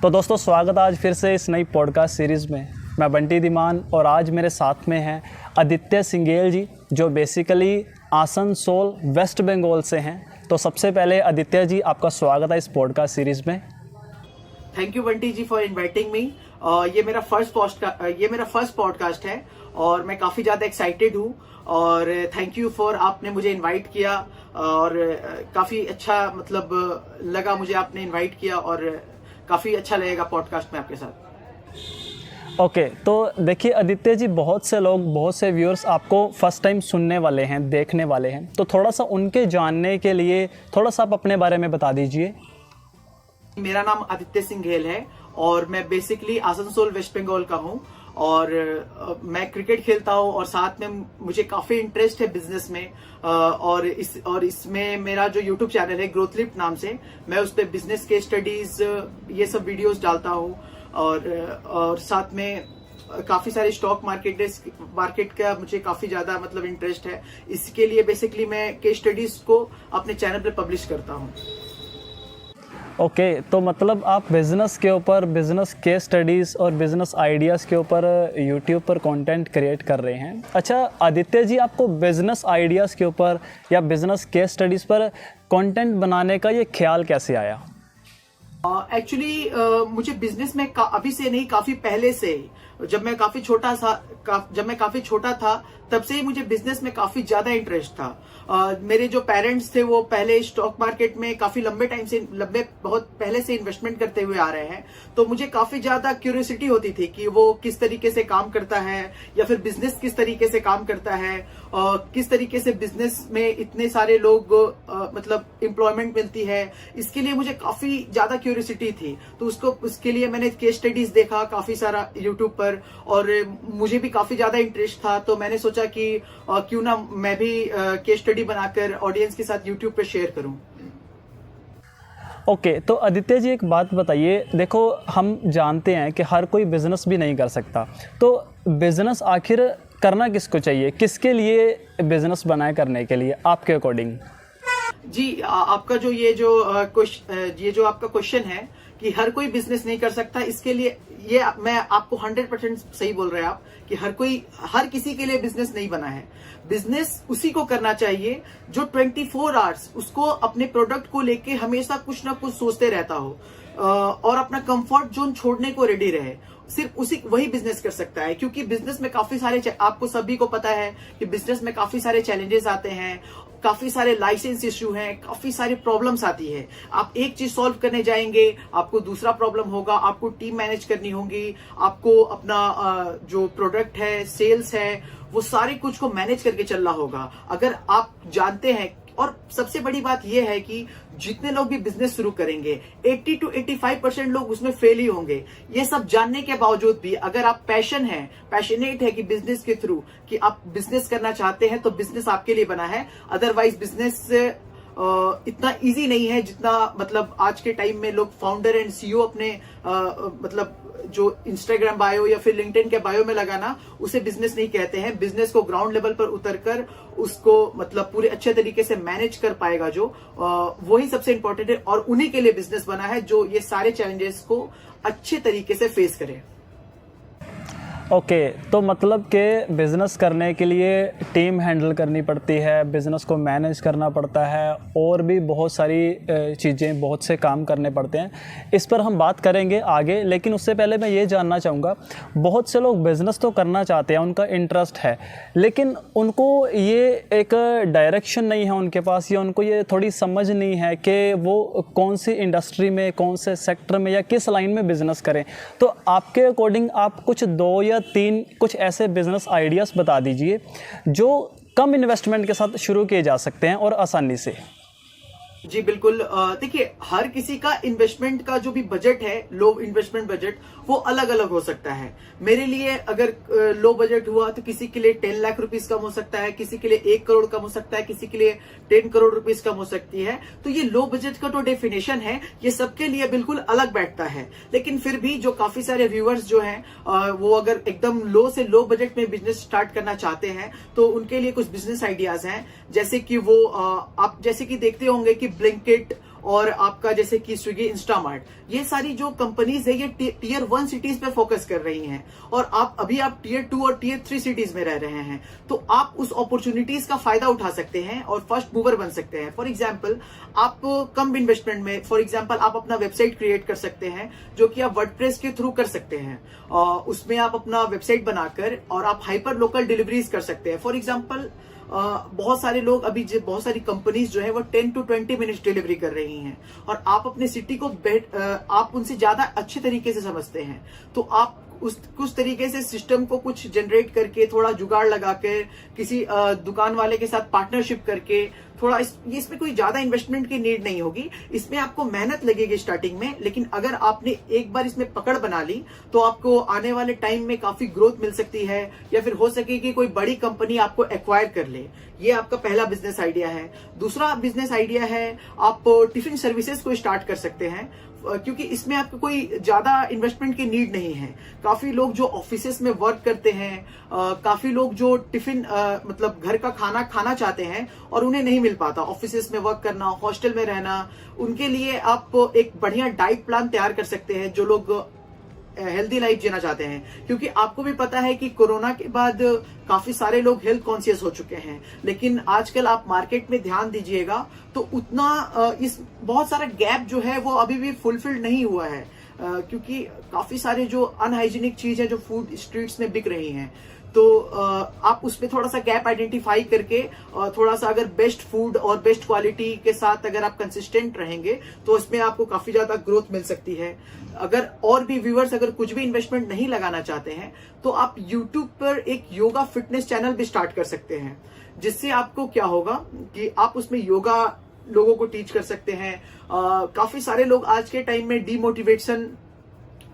तो दोस्तों स्वागत है आज फिर से इस नई पॉडकास्ट सीरीज़ में। मैं बंटी धीमान और आज मेरे साथ में हैं आदित्य सिंघेल जी, जो बेसिकली आसनसोल वेस्ट बंगाल से हैं। तो सबसे पहले आदित्य जी, आपका स्वागत है इस पॉडकास्ट सीरीज़ में। Thank you Bunty ji for inviting me. ये मेरा फर्स्ट पॉडकास्ट है और मैं काफ़ी ज़्यादा एक्साइटेड हूँ और थैंक यू फॉर आपने मुझे इनवाइट किया और काफ़ी अच्छा लगा मुझे आपने इनवाइट किया और काफ़ी अच्छा लगेगा पॉडकास्ट में आपके साथ। ओके, तो देखिए आदित्य जी, बहुत से व्यूअर्स आपको फर्स्ट टाइम सुनने वाले हैं, देखने वाले हैं, तो थोड़ा सा उनके जानने के लिए थोड़ा सा आप अपने बारे में बता दीजिए। मेरा नाम आदित्य सिंघेल है और मैं बेसिकली आसनसोल वेस्ट बंगाल का हूँ और मैं क्रिकेट खेलता हूँ और साथ में मुझे काफ़ी इंटरेस्ट है बिजनेस में और इसमें मेरा जो यूट्यूब चैनल है ग्रोथलिफ्ट नाम से, मैं उस पर बिजनेस के स्टडीज़ ये सब वीडियोस डालता हूँ और साथ में काफ़ी सारे स्टॉक मार्केट का मुझे काफ़ी ज़्यादा इंटरेस्ट है। इसके लिए बेसिकली मैं केस स्टडीज़ को अपने चैनल पर पब्लिश करता हूँ। ओके, तो मतलब आप बिज़नेस के ऊपर, बिज़नेस केस स्टडीज़ और बिज़नेस आइडियाज़ के ऊपर यूट्यूब पर कंटेंट क्रिएट कर रहे हैं। अच्छा आदित्य जी, आपको बिज़नेस आइडियाज़ के ऊपर या बिज़नेस केस स्टडीज़ पर कंटेंट बनाने का ये ख्याल कैसे आया? एक्चुअली मुझे बिजनेस में अभी से नहीं, काफ़ी पहले से, जब मैं काफ़ी छोटा था तब से ही मुझे बिजनेस में काफ़ी ज़्यादा इंटरेस्ट था। मेरे जो पेरेंट्स थे वो पहले स्टॉक मार्केट में काफ़ी बहुत पहले से इन्वेस्टमेंट करते हुए आ रहे हैं, तो मुझे काफ़ी ज़्यादा क्यूरियोसिटी होती थी कि वो किस तरीके से काम करता है या फिर बिजनेस किस तरीके से काम करता है, किस तरीके से बिजनेस में इतने सारे लोग एम्प्लॉयमेंट मिलती है। इसके लिए मुझे काफ़ी ज़्यादा क्यूरियोसिटी थी, तो उसके लिए मैंने केस स्टडीज़ देखा काफ़ी सारा यूट्यूब पर और मुझे भी काफ़ी ज़्यादा इंटरेस्ट था, तो मैंने सोचा कि क्यों ना मैं भी केस स्टडी बनाकर ऑडियंस के साथ यूट्यूब पे शेयर करूं। ओके, तो आदित्य जी एक बात बताइए, देखो हम जानते हैं कि हर कोई बिज़नेस भी नहीं कर सकता, तो बिज़नेस आखिर करना किसको चाहिए, किसके लिए बिज़नेस बनाए करने के लिए आपके अकॉर्डिंग? जी, आपका जो आपका क्वेश्चन है कि हर कोई बिजनेस नहीं कर सकता, इसके लिए ये मैं आपको 100% सही बोल रहे हैं आप कि हर किसी के लिए बिजनेस नहीं बना है। बिजनेस उसी को करना चाहिए जो 24 आवर्स उसको अपने प्रोडक्ट को लेके हमेशा कुछ ना कुछ सोचते रहता हो और अपना कंफर्ट जोन छोड़ने को रेडी रहे। सिर्फ वही बिजनेस कर सकता है, क्योंकि बिजनेस में काफी सारे, आपको सभी को पता है कि बिजनेस में काफी सारे चैलेंजेस आते हैं, काफी सारे लाइसेंस इश्यू हैं, काफी सारी प्रॉब्लम्स आती है। आप एक चीज सॉल्व करने जाएंगे, आपको दूसरा प्रॉब्लम होगा, आपको टीम मैनेज करनी होगी, आपको अपना जो प्रोडक्ट है, सेल्स है, वो सारे कुछ को मैनेज करके चलना होगा। अगर आप जानते हैं, और सबसे बड़ी बात यह है कि जितने लोग भी बिजनेस शुरू करेंगे 80 to 85% लोग उसमें फेल ही होंगे। ये सब जानने के बावजूद भी अगर आप पैशनेट है कि बिजनेस के थ्रू कि आप बिजनेस करना चाहते हैं, तो बिजनेस आपके लिए बना है। अदरवाइज बिजनेस इतना इजी नहीं है जितना आज के टाइम में लोग फाउंडर एंड सीईओ अपने जो इंस्टाग्राम बायो या फिर लिंक्डइन के बायो में लगाना, उसे बिजनेस नहीं कहते हैं। बिजनेस को ग्राउंड लेवल पर उतरकर उसको पूरे अच्छे तरीके से मैनेज कर पाएगा जो, वही सबसे इंपॉर्टेंट है और उन्हीं के लिए बिजनेस बना है जो ये सारे चैलेंजेस को अच्छे तरीके से फेस करे। ओके, तो मतलब कि बिज़नेस करने के लिए टीम हैंडल करनी पड़ती है, बिज़नेस को मैनेज करना पड़ता है और भी बहुत सारी चीज़ें, बहुत से काम करने पड़ते हैं। इस पर हम बात करेंगे आगे, लेकिन उससे पहले मैं ये जानना चाहूँगा, बहुत से लोग बिज़नेस तो करना चाहते हैं, उनका इंटरेस्ट है, लेकिन उनको ये एक डायरेक्शन नहीं है उनके पास, या उनको ये थोड़ी समझ नहीं है कि वो कौन सी इंडस्ट्री में, कौन से सेक्टर में या किस लाइन में बिज़नेस करें। तो आपके अकॉर्डिंग आप कुछ 2 या 3 कुछ ऐसे बिजनेस आइडियाज़ बता दीजिए जो कम इन्वेस्टमेंट के साथ शुरू किए जा सकते हैं और आसानी से। जी बिल्कुल, देखिए हर किसी का इन्वेस्टमेंट का जो भी बजट है, लो इन्वेस्टमेंट बजट, वो अलग अलग हो सकता है। मेरे लिए अगर लो बजट हुआ तो किसी के लिए 10 लाख रुपीस कम हो सकता है, किसी के लिए 1 करोड़ कम हो सकता है, किसी के लिए 10 करोड़ रुपीस कम हो सकती है। तो ये लो बजट का तो डेफिनेशन है, ये सबके लिए बिल्कुल अलग बैठता है। लेकिन फिर भी जो काफी सारे व्यूअर्स जो हैं वो अगर एकदम लो से लो बजट में बिजनेस स्टार्ट करना चाहते हैं तो उनके लिए कुछ बिजनेस आइडियाज हैं, जैसे कि वो आप जैसे कि देखते होंगे कि ब्लिंकिट और आपका जैसे कि स्विगी, इंस्टामार्ट, ये सारी जो कंपनीज है ये टीयर 1 सिटीज पे फोकस कर रही हैं और आप टीयर 2 और टीयर 3 सिटीज में रह रहे हैं, तो आप उस अपॉर्चुनिटीज का फायदा उठा सकते हैं और फर्स्ट मूवर बन सकते हैं। फॉर एग्जाम्पल, आप कम इन्वेस्टमेंट में आप अपना वेबसाइट क्रिएट कर सकते हैं, जो कि आप वर्डप्रेस के थ्रू कर सकते हैं। उसमें आप अपना वेबसाइट बनाकर और आप हाइपर लोकल डिलीवरीज कर सकते हैं। फॉर एग्जाम्पल, बहुत सारे लोग बहुत सारी कंपनीज जो है वो 10 to 20 मिनट्स डिलीवरी कर रही हैं और आप अपने सिटी को आप उनसे ज्यादा अच्छे तरीके से समझते हैं, तो आप कुछ तरीके से सिस्टम को कुछ जनरेट करके, थोड़ा जुगाड़ लगा कर, किसी दुकान वाले के साथ पार्टनरशिप करके, थोड़ा इसमें कोई ज्यादा इन्वेस्टमेंट की नीड नहीं होगी। इसमें आपको मेहनत लगेगी स्टार्टिंग में, लेकिन अगर आपने एक बार इसमें पकड़ बना ली तो आपको आने वाले टाइम में काफी ग्रोथ मिल सकती है, या फिर हो सके कि कोई बड़ी कंपनी आपको एक्वायर कर ले। ये आपका पहला बिजनेस आइडिया है। दूसरा बिजनेस आइडिया है, आप टिफिन सर्विसेज को स्टार्ट कर सकते हैं, क्योंकि इसमें आपको कोई ज्यादा इन्वेस्टमेंट की नीड नहीं है। काफी लोग जो ऑफिसेस में वर्क करते हैं, काफी लोग जो टिफिन घर का खाना खाना चाहते हैं और उन्हें नहीं मिल पाता, ऑफिसेस में वर्क करना, हॉस्टल में रहना, उनके लिए आप एक बढ़िया डाइट प्लान तैयार कर सकते हैं, जो लोग हेल्दी लाइफ जीना चाहते हैं। क्योंकि आपको भी पता है कि कोरोना के बाद काफी सारे लोग हेल्थ कॉन्शियस हो चुके हैं, लेकिन आजकल आप मार्केट में ध्यान दीजिएगा तो उतना इस बहुत सारा गैप जो है वो अभी भी फुलफिल्ड नहीं हुआ है, क्योंकि काफी सारे जो अनहाइजीनिक चीज है जो फूड स्ट्रीट्स में बिक रही हैं, तो आप उसमें थोड़ा सा गैप आइडेंटिफाई करके थोड़ा सा अगर बेस्ट फूड और बेस्ट क्वालिटी के साथ अगर आप कंसिस्टेंट रहेंगे तो इसमें आपको काफी ज्यादा ग्रोथ मिल सकती है। अगर और भी व्यूअर्स अगर कुछ भी इन्वेस्टमेंट नहीं लगाना चाहते हैं तो आप यूट्यूब पर एक योगा फिटनेस चैनल भी स्टार्ट कर सकते हैं, जिससे आपको क्या होगा कि आप उसमें योगा लोगों को टीच कर सकते हैं। काफी सारे लोग आज के टाइम में डीमोटिवेशन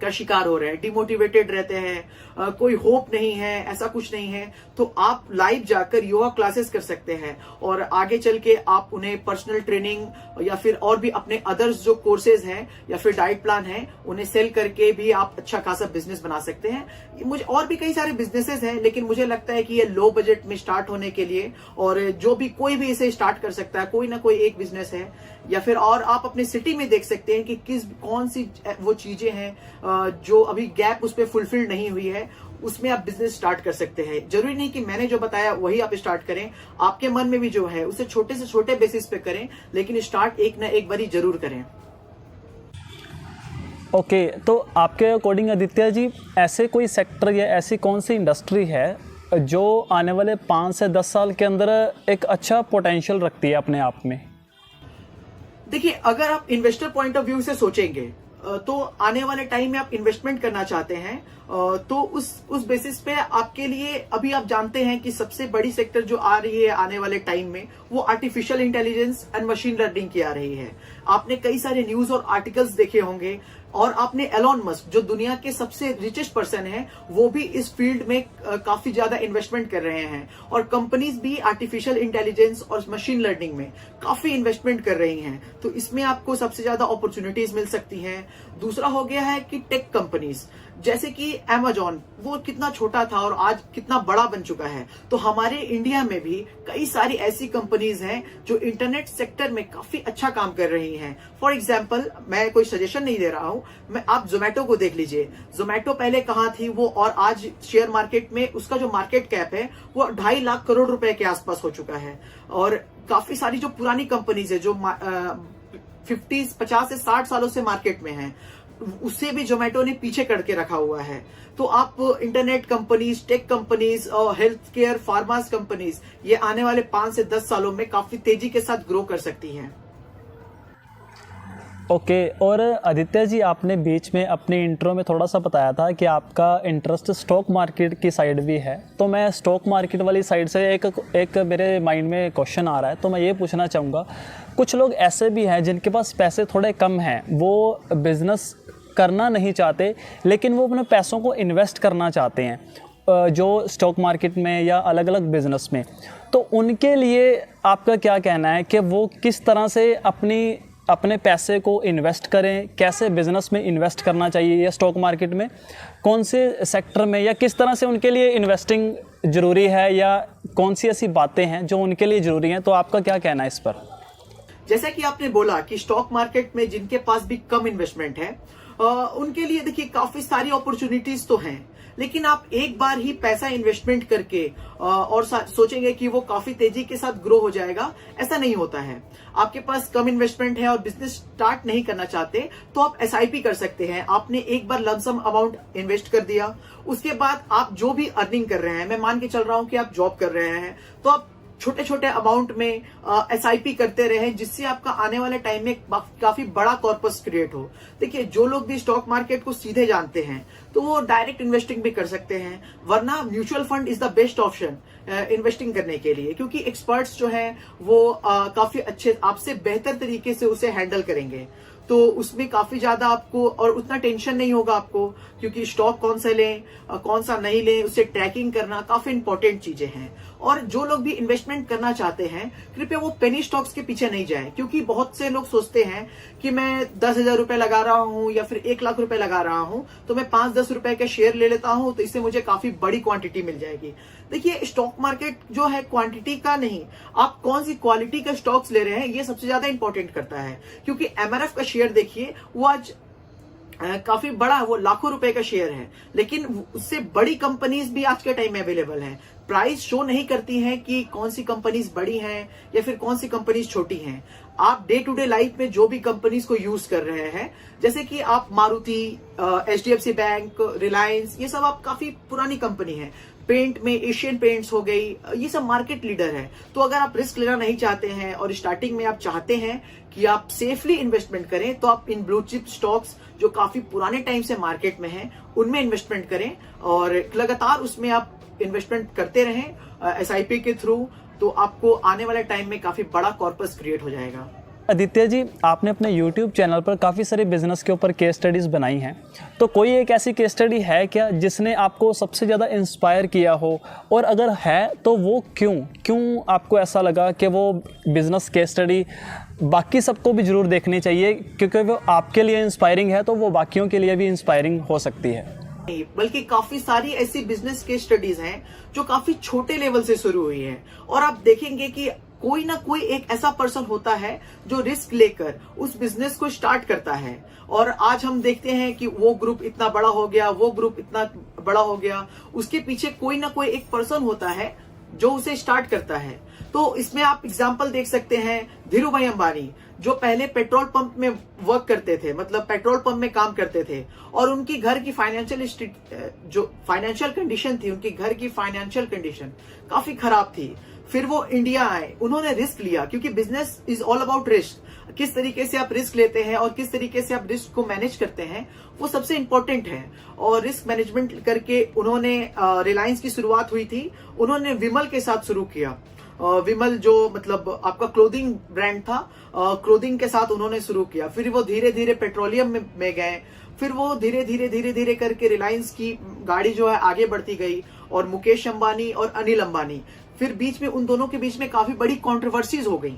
का शिकार हो रहे हैं, डिमोटिवेटेड रहते हैं, कोई होप नहीं है, ऐसा कुछ नहीं है, तो आप लाइव जाकर योगा क्लासेस कर सकते हैं और आगे चल के आप उन्हें पर्सनल ट्रेनिंग या फिर और भी अपने अदर्स जो कोर्सेज हैं या फिर डाइट प्लान है उन्हें सेल करके भी आप अच्छा खासा बिजनेस बना सकते हैं। मुझे और भी कई सारे बिजनेसेस हैं, लेकिन मुझे लगता है कि ये लो बजट में स्टार्ट होने के लिए, और जो भी कोई भी इसे स्टार्ट कर सकता है, कोई ना कोई एक बिजनेस है, या फिर और आप अपने सिटी में देख सकते हैं कि कौन सी वो चीजें हैं जो अभी गैप उस पर फुलफिल नहीं हुई है, उसमें आप बिजनेस स्टार्ट कर सकते हैं। जरूरी नहीं कि मैंने जो बताया वही आप स्टार्ट करें, आपके मन में भी जो है उसे छोटे से छोटे बेसिस पे करें, लेकिन स्टार्ट एक ना एक बारी जरूर करें। ओके, तो आपके अकॉर्डिंग आदित्य जी, ऐसे कोई सेक्टर या ऐसी कौन सी इंडस्ट्री है जो आने वाले 5 से 10 साल के अंदर एक अच्छा पोटेंशियल रखती है अपने आप में? देखिए, अगर आप इन्वेस्टर पॉइंट ऑफ व्यू से सोचेंगे तो आने वाले टाइम में आप इन्वेस्टमेंट करना चाहते हैं तो उस बेसिस पे आपके लिए, अभी आप जानते हैं कि सबसे बड़ी सेक्टर जो आ रही है आने वाले टाइम में वो artificial intelligence and machine learning की आ रही है। आपने कई सारे न्यूज और आर्टिकल्स देखे होंगे, और आपने एलॉन मस्क जो दुनिया के सबसे रिचेस्ट पर्सन है वो भी इस फील्ड में काफी ज्यादा इन्वेस्टमेंट कर रहे हैं, और कंपनीज भी आर्टिफिशियल इंटेलिजेंस और मशीन लर्निंग में काफी इन्वेस्टमेंट कर रही हैं, तो इसमें आपको सबसे ज्यादा अपॉर्चुनिटीज मिल सकती हैं। दूसरा हो गया है कि टेक कंपनीज जैसे कि Amazon, वो कितना छोटा था और आज कितना बड़ा बन चुका है, तो हमारे इंडिया में भी कई सारी ऐसी कंपनीज हैं जो इंटरनेट सेक्टर में काफी अच्छा काम कर रही हैं। फॉर एग्जाम्पल, मैं कोई सजेशन नहीं दे रहा हूं, आप जोमेटो को देख लीजिए। जोमेटो पहले कहां थी वो, और आज शेयर मार्केट में उसका जो मार्केट कैप है वो 2.5 लाख करोड़ रुपए के आसपास हो चुका है। और काफी सारी जो पुरानी कंपनीज है जो 50 से 60 सालों से मार्केट में है, उससे भी जोमेटो ने पीछे करके रखा हुआ है। तो आप इंटरनेट कंपनीज, टेक कंपनीज और हेल्थ केयर, फार्मास कंपनीज, ये आने वाले 5 से 10 सालों में काफी तेजी के साथ ग्रो कर सकती हैं। ओके, और आदित्य जी, आपने बीच में अपने इंट्रो में थोड़ा सा बताया था कि आपका इंटरेस्ट स्टॉक मार्केट की साइड भी है, तो मैं स्टॉक मार्केट वाली साइड से एक मेरे माइंड में क्वेश्चन आ रहा है, तो मैं ये पूछना चाहूँगा, कुछ लोग ऐसे भी हैं जिनके पास पैसे थोड़े कम हैं, वो बिज़नेस करना नहीं चाहते लेकिन वो अपने पैसों को इन्वेस्ट करना चाहते हैं जो स्टॉक मार्केट में या अलग अलग बिजनेस में, तो उनके लिए आपका क्या कहना है कि वो किस तरह से अपने पैसे को इन्वेस्ट करें, कैसे बिजनेस में इन्वेस्ट करना चाहिए या स्टॉक मार्केट में, कौन से सेक्टर में, या किस तरह से उनके लिए इन्वेस्टिंग ज़रूरी है, या कौन सी ऐसी बातें हैं जो उनके लिए ज़रूरी हैं, तो आपका क्या कहना है इस पर? जैसा कि आपने बोला कि स्टॉक मार्केट में जिनके पास भी कम इन्वेस्टमेंट है उनके लिए देखिए काफी सारी अपॉर्चुनिटीज तो हैं, लेकिन आप एक बार ही पैसा इन्वेस्टमेंट करके और सोचेंगे कि वो काफी तेजी के साथ ग्रो हो जाएगा, ऐसा नहीं होता है। आपके पास कम इन्वेस्टमेंट है और बिजनेस स्टार्ट नहीं करना चाहते तो आप एसआईपी कर सकते हैं। आपने एक बार लमसम अमाउंट इन्वेस्ट कर दिया, उसके बाद आप जो भी अर्निंग कर रहे हैं, मैं मान के चल रहा हूं कि आप जॉब कर रहे हैं, तो आप छोटे छोटे अमाउंट में एसआईपी करते रहे, जिससे आपका आने वाले टाइम में काफी बड़ा कॉर्पस क्रिएट हो। देखिए, जो लोग भी स्टॉक मार्केट को सीधे जानते हैं तो वो डायरेक्ट इन्वेस्टिंग भी कर सकते हैं, वरना mutual fund is the best option investing करने के लिए, क्योंकि एक्सपर्ट्स जो हैं वो काफी अच्छे आपसे बेहतर तरीके से उसे हैंडल करेंगे। तो उसमें काफी ज्यादा आपको और उतना टेंशन नहीं होगा आपको, क्योंकि स्टॉक कौन सा लें कौन सा नहीं लें उसे ट्रैकिंग करना काफी इंपॉर्टेंट चीजें हैं। और जो लोग भी इन्वेस्टमेंट करना चाहते हैं कृपया वो पेनी स्टॉक्स के पीछे नहीं जाएं, क्योंकि बहुत से लोग सोचते हैं कि मैं 10,000 रुपए लगा रहा हूं या फिर 1 लाख रुपए लगा रहा हूं तो मैं 5-10 रुपए के शेयर ले लेता हूं तो इससे मुझे काफी बड़ी क्वांटिटी मिल जाएगी। देखिए, स्टॉक मार्केट जो है क्वांटिटी का नहीं, आप कौन सी क्वालिटी का स्टॉक्स ले रहे हैं ये सबसे ज्यादा इंपॉर्टेंट करता है। क्योंकि एमआरएफ का शेयर देखिए, वो आज काफी बड़ा, वो लाखों रुपए का शेयर है, लेकिन उससे बड़ी कंपनीज भी आज के टाइम में अवेलेबल है। प्राइस शो नहीं करती हैं कि कौन सी कंपनीज बड़ी हैं या फिर कौन सी कंपनीज छोटी हैं। आप डे टू डे लाइफ में जो भी कंपनीज को यूज कर रहे हैं, जैसे कि आप मारुति, एचडीएफसी बैंक, रिलायंस, ये सब आप काफी पुरानी कंपनी है। पेंट में एशियन पेंट्स हो गई, ये सब मार्केट लीडर है। तो अगर आप रिस्क लेना नहीं चाहते हैं और स्टार्टिंग में आप चाहते हैं कि आप सेफली इन्वेस्टमेंट करें, तो आप इन ब्लू चिप स्टॉक्स जो काफी पुराने टाइम से मार्केट में हैं उनमें इन्वेस्टमेंट करें और लगातार उसमें आप इन्वेस्टमेंट करते रहें एसआईपी के थ्रू, तो आपको आने वाले टाइम में काफी बड़ा कॉर्पस क्रिएट हो जाएगा। आदित्य जी, आपने अपने YouTube चैनल पर काफ़ी सारे बिजनेस के ऊपर केस स्टडीज़ बनाई हैं, तो कोई एक ऐसी केस स्टडी है क्या जिसने आपको सबसे ज़्यादा इंस्पायर किया हो, और अगर है तो वो क्यों आपको ऐसा लगा कि वो बिज़नेस केस स्टडी बाकी सबको भी ज़रूर देखनी चाहिए, क्योंकि वो आपके लिए इंस्पायरिंग है तो वो बाकियों के लिए भी इंस्पायरिंग हो सकती है? बल्कि काफी सारी ऐसी बिजनेस केस स्टडीज हैं जो काफी छोटे लेवल से शुरू हुई है, और आप देखेंगे कि कोई ना कोई एक ऐसा पर्सन होता है जो रिस्क लेकर उस बिजनेस को स्टार्ट करता है। और आज हम देखते हैं कि वो ग्रुप इतना बड़ा हो गया, वो ग्रुप इतना बड़ा हो गया, उसके पीछे कोई ना कोई एक पर्सन होता है जो उसे स्टार्ट करता है। तो इसमें आप एग्जांपल देख सकते हैं धीरू भाई अंबानी, जो पहले पेट्रोल पंप में वर्क करते थे, मतलब पेट्रोल पंप में काम करते थे, और उनकी घर की फाइनेंशियल कंडीशन थी, उनकी घर की फाइनेंशियल कंडीशन काफी खराब थी। फिर वो इंडिया आए, उन्होंने रिस्क लिया, क्योंकि business is all about risk. किस तरीके से आप रिस्क लेते हैं और किस तरीके से आप रिस्क को मैनेज करते हैं, वो सबसे इंपॉर्टेंट है। और रिस्क मैनेजमेंट करके उन्होंने रिलायंस की शुरुआत हुई थी, उन्होंने विमल के साथ शुरू किया। विमल जो मतलब आपका क्लोथिंग ब्रांड था, क्लोथिंग के साथ उन्होंने शुरू किया। फिर वो धीरे धीरे पेट्रोलियम में गए, फिर वो धीरे धीरे करके रिलायंस की गाड़ी जो है आगे बढ़ती गई, और मुकेश अंबानी और अनिल अंबानी, फिर बीच में उन दोनों के बीच में काफी बड़ी कंट्रोवर्सीज हो गई।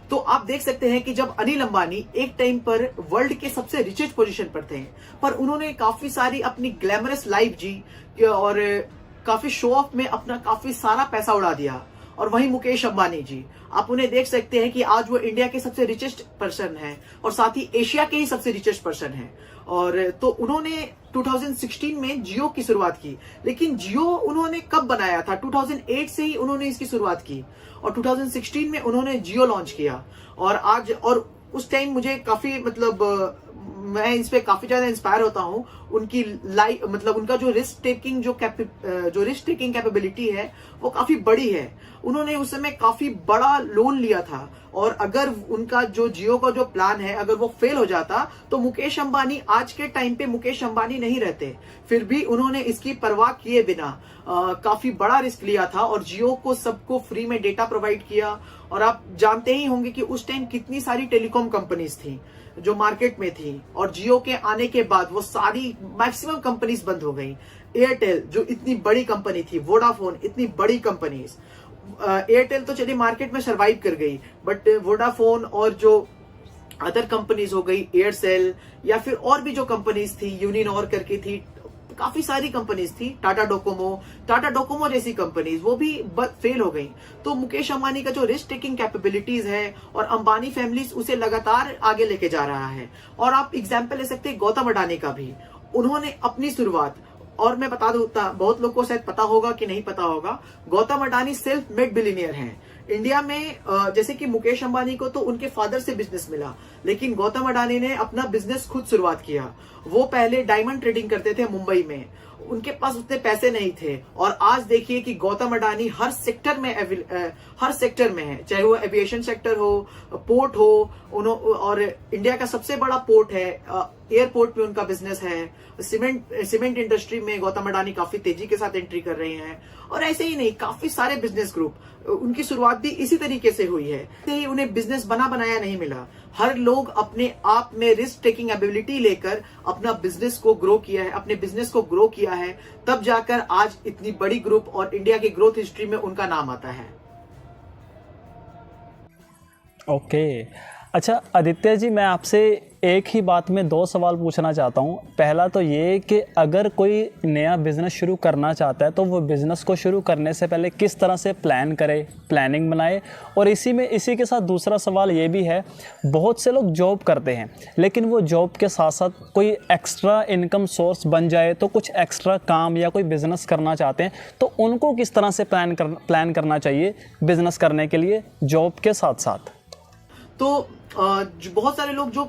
तो आप देख सकते हैं कि जब अनिल अंबानी एक टाइम पर वर्ल्ड के सबसे रिचेस्ट पोजीशन पर थे, पर उन्होंने काफी सारी अपनी ग्लैमरस लाइफ जी और काफी शो ऑफ में अपना काफी सारा पैसा उड़ा दिया। और वहीं मुकेश अंबानी जी, आप उन्हें देख सकते हैं कि आज वो इंडिया के सबसे रिचेस्ट पर्सन है और साथ ही एशिया के ही सबसे रिचेस्ट पर्सन है। और तो उन्होंने 2016 में जियो की शुरुआत की, लेकिन जियो उन्होंने कब बनाया था? 2008 से ही उन्होंने इसकी शुरुआत की, और 2016 में उन्होंने जियो लॉन्च किया। और आज, और उस टाइम मुझे काफी मतलब मैं इस पे काफी ज्यादा इंस्पायर होता हूं। उनकी लाइफ मतलब उनका जो रिस्क टेकिंग कैपेबिलिटी है वो काफी बड़ी है। उन्होंने उस समय काफी बड़ा लोन लिया था, और अगर उनका जो जियो का जो प्लान है अगर वो फेल हो जाता तो मुकेश अंबानी आज के टाइम पे मुकेश अंबानी नहीं रहते। फिर भी उन्होंने इसकी परवाह किए बिना काफी बड़ा रिस्क लिया था और जियो को सबको फ्री में डेटा प्रोवाइड किया। और आप जानते ही होंगे कि उस टाइम कितनी सारी टेलीकॉम कंपनीज थी जो मार्केट में थी, और जियो के आने के बाद वो सारी मैक्सिमम कंपनीज बंद हो गई। एयरटेल जो इतनी बड़ी कंपनी थी, वोडाफोन इतनी बड़ी कंपनीज, एयरटेल तो चलिए मार्केट में सरवाइव कर गई, बट वोडाफोन और जो अदर कंपनीज हो गई, एयरसेल या फिर और भी जो कंपनीज थी, यूनिनॉर करके थी, काफी सारी कंपनीज थी, टाटा डोकोमो जैसी कंपनीज, वो भी फेल हो गई। तो मुकेश अंबानी का जो रिस्क टेकिंग कैपेबिलिटीज है और अंबानी फैमिली उसे लगातार आगे लेके जा रहा है। और आप एग्जाम्पल ले सकते हैं गौतम अडानी का भी। उन्होंने अपनी शुरुआत, और मैं बता दूं, बहुत लोग को शायद पता होगा कि नहीं पता होगा, Gautam Adani self made billionaire हैं। इंडिया में जैसे कि मुकेश अंबानी को तो उनके फादर से बिजनेस मिला, लेकिन गौतम अडानी ने अपना बिजनेस खुद शुरुआत किया। वो पहले डायमंड ट्रेडिंग करते थे मुंबई में, उनके पास उतने पैसे नहीं थे, और आज देखिए कि गौतम अडानी हर सेक्टर में है, चाहे वो एविएशन सेक्टर हो, पोर्ट हो, और इंडिया का सबसे बड़ा पोर्ट है, एयरपोर्ट में उनका बिजनेस है। सीमेंट इंडस्ट्री में गौतम अडानी काफी तेजी के साथ एंट्री कर रहे हैं। और ऐसे ही नहीं, काफी सारे बिजनेस ग्रुप, उनकी शुरुआत भी इसी तरीके से हुई है। ही उन्हें बिजनेस बनाया नहीं मिला, हर लोग अपने आप में रिस्क टेकिंग एबिलिटी लेकर अपना बिजनेस को ग्रो किया है, अपने बिजनेस को ग्रो किया है, तब जाकर आज इतनी बड़ी ग्रुप और इंडिया की ग्रोथ हिस्ट्री में उनका नाम आता है। ओके अच्छा आदित्य जी, मैं आपसे एक ही बात में 2 सवाल पूछना चाहता हूँ। पहला तो ये कि अगर कोई नया बिज़नेस शुरू करना चाहता है तो वो बिज़नेस को शुरू करने से पहले किस तरह से प्लान करे, प्लानिंग बनाए। और इसी के साथ दूसरा सवाल ये भी है, बहुत से लोग जॉब करते हैं, लेकिन वो जॉब के साथ साथ कोई एक्स्ट्रा इनकम सोर्स बन जाए, तो कुछ एक्स्ट्रा काम या कोई बिज़नेस करना चाहते हैं, तो उनको किस तरह से प्लान करना चाहिए बिज़नेस करने के लिए जॉब के साथ साथ? तो बहुत सारे लोग जो